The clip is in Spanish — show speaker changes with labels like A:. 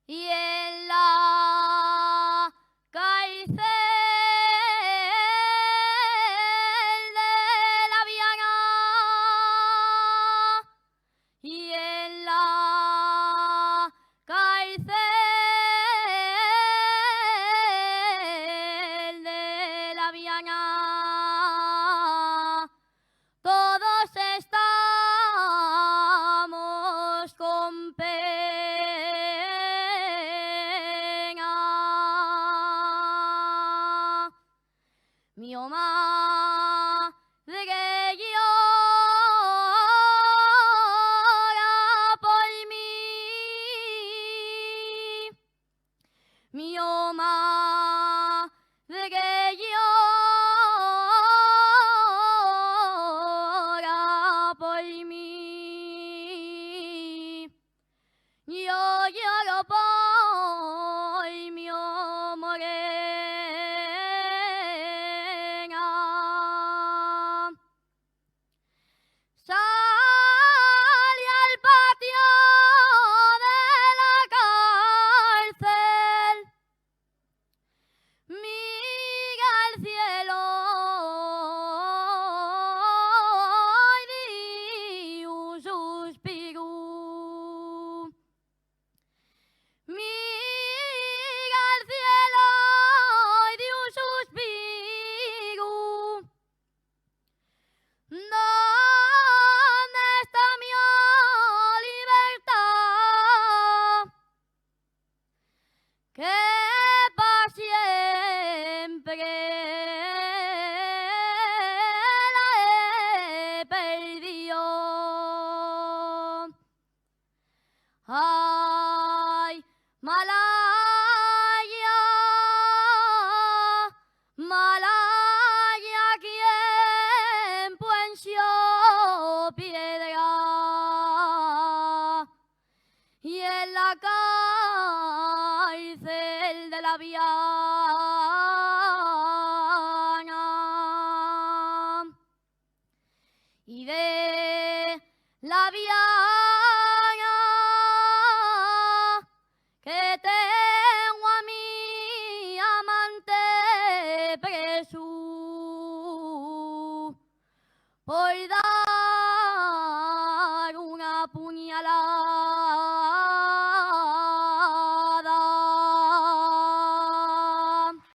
A: y en la cárcel de La Viana y en la cárcel de La Viana todos estamos con pena. Mi mamá de que llora por mí. Mi mamá de que llora por mí. Yo lloro por mi morena. Salí al patio de la cárcel, mira al cielo y di un suspiro. Mira al cielo y di un suspiro. ¿Dónde está mi libertad? Que para siempre la he perdido. Ay, Malaya, Malaya, quien puenció piedra y en la cárcel de La Viana y de La Viana que tengo a mi amante preso por